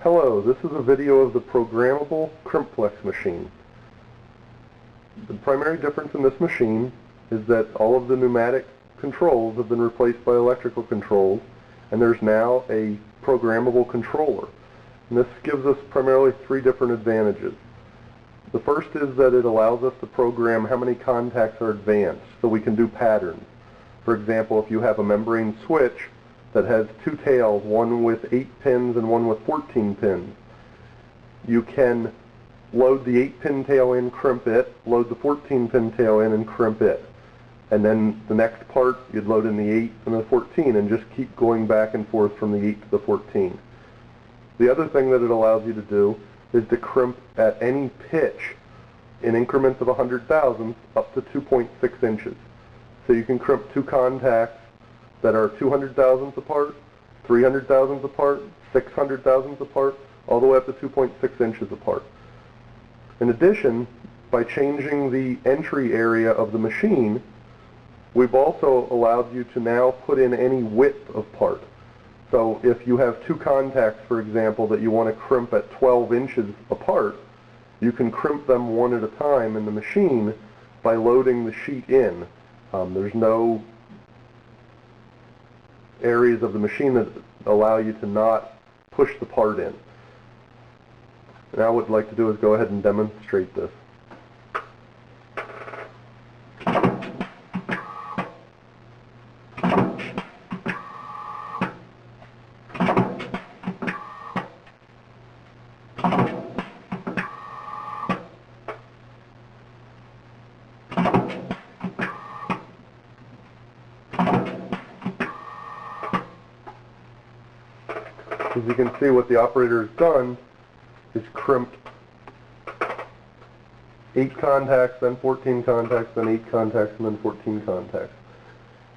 Hello, this is a video of the Programmable CrimpFlex Machine. The primary difference in this machine is that all of the pneumatic controls have been replaced by electrical controls, and there's now a programmable controller. And this gives us primarily three different advantages. The first is that it allows us to program how many contacts are advanced, so we can do patterns. For example, if you have a membrane switch that has two tails, one with 8 pins and one with 14 pins. You can load the 8-pin tail in, crimp it, load the 14-pin tail in and crimp it. And then the next part, you'd load in the 8 and the 14 and just keep going back and forth from the 8 to the 14. The other thing that it allows you to do is to crimp at any pitch in increments of 100 thousandths up to 2.6 inches. So you can crimp two contacts that are 200 thousandths apart, 300 thousandths apart, 600 thousandths apart, all the way up to 2.6 inches apart. In addition, by changing the entry area of the machine, we've also allowed you to now put in any width of part. So if you have two contacts, for example, that you want to crimp at 12 inches apart, you can crimp them one at a time in the machine by loading the sheet in. There's no areas of the machine that allow you to not push the part in. Now what I'd like to do is go ahead and demonstrate this. As you can see, what the operator has done is crimped 8 contacts, then 14 contacts, then 8 contacts, and then 14 contacts.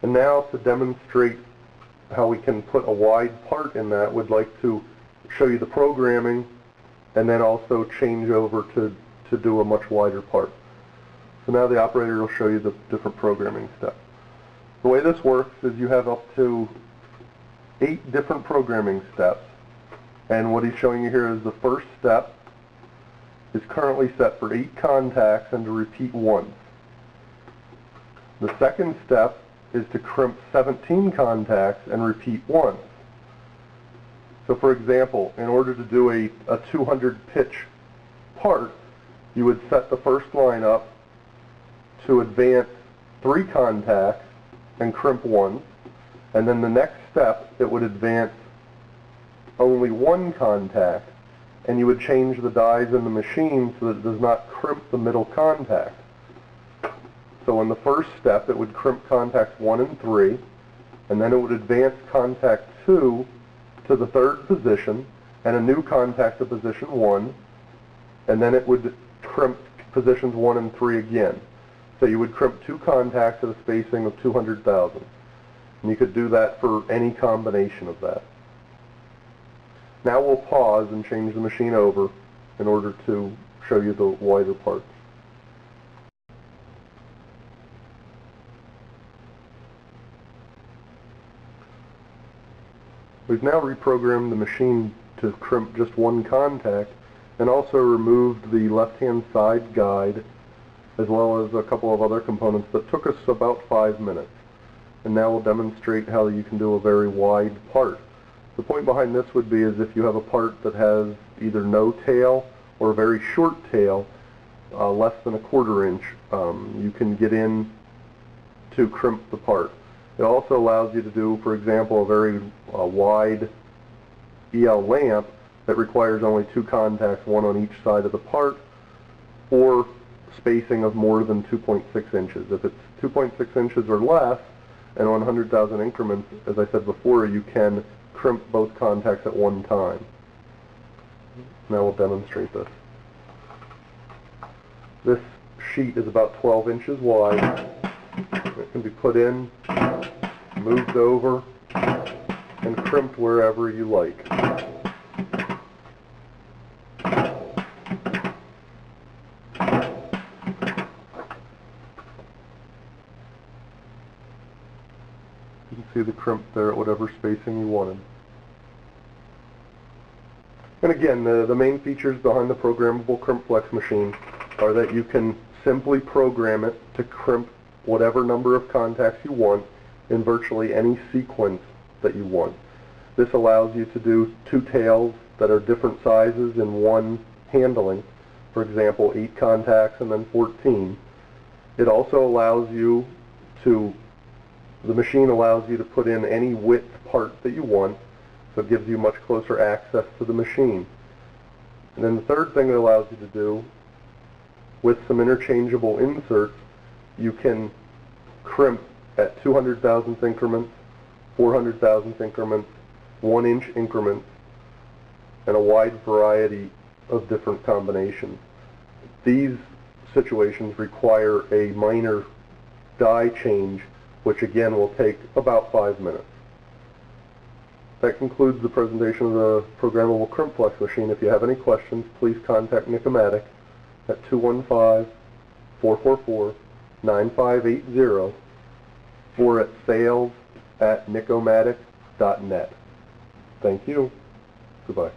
And now to demonstrate how we can put a wide part in that, we'd like to show you the programming and then also change over to do a much wider part. So now the operator will show you the different programming steps. The way this works is you have up to 8 different programming steps, and what he's showing you here is the first step is currently set for 8 contacts and to repeat once. The second step is to crimp 17 contacts and repeat once. So for example, in order to do a 200 pitch part, you would set the first line up to advance 3 contacts and crimp once, and then the next step it would advance only 1 contact, and you would change the dies in the machine so that it does not crimp the middle contact. So in the first step it would crimp contacts 1 and 3, and then it would advance contact 2 to the 3rd position and a new contact to position 1, and then it would crimp positions 1 and 3 again. So you would crimp 2 contacts at a spacing of 200 thousandths. And you could do that for any combination of that. Now we'll pause and change the machine over in order to show you the wider parts. We've now reprogrammed the machine to crimp just 1 contact and also removed the left-hand side guide as well as a couple of other components that took us about 5 minutes. And now we'll demonstrate how you can do a very wide part. The point behind this would be is if you have a part that has either no tail or a very short tail, less than 1/4 inch, you can get in to crimp the part. It also allows you to do, for example, a very wide EL lamp that requires only 2 contacts, 1 on each side of the part, or spacing of more than 2.6 inches. If it's 2.6 inches or less, and 100,000 increments, as I said before, you can crimp both contacts at one time. Now we'll demonstrate this. This sheet is about 12 inches wide. It can be put in, moved over, and crimped wherever you like. You can see the crimp there at whatever spacing you wanted. And again, the main features behind the programmable CrimpFlex machine are that you can simply program it to crimp whatever number of contacts you want in virtually any sequence that you want. This allows you to do 2 tails that are different sizes in one handling. For example, 8 contacts and then 14. It also allows you to, the machine allows you to put in any width part that you want, so it gives you much closer access to the machine. And then the third thing it allows you to do, with some interchangeable inserts, you can crimp at 200,000th increments, 400,000th increments, 1-inch increments, and a wide variety of different combinations. These situations require a minor die change, which again will take about 5 minutes. That concludes the presentation of the programmable CrimpFlex machine. If you have any questions, please contact Nicomatic at 215-444-9580 or at sales@nicomatic.net. Thank you. Goodbye.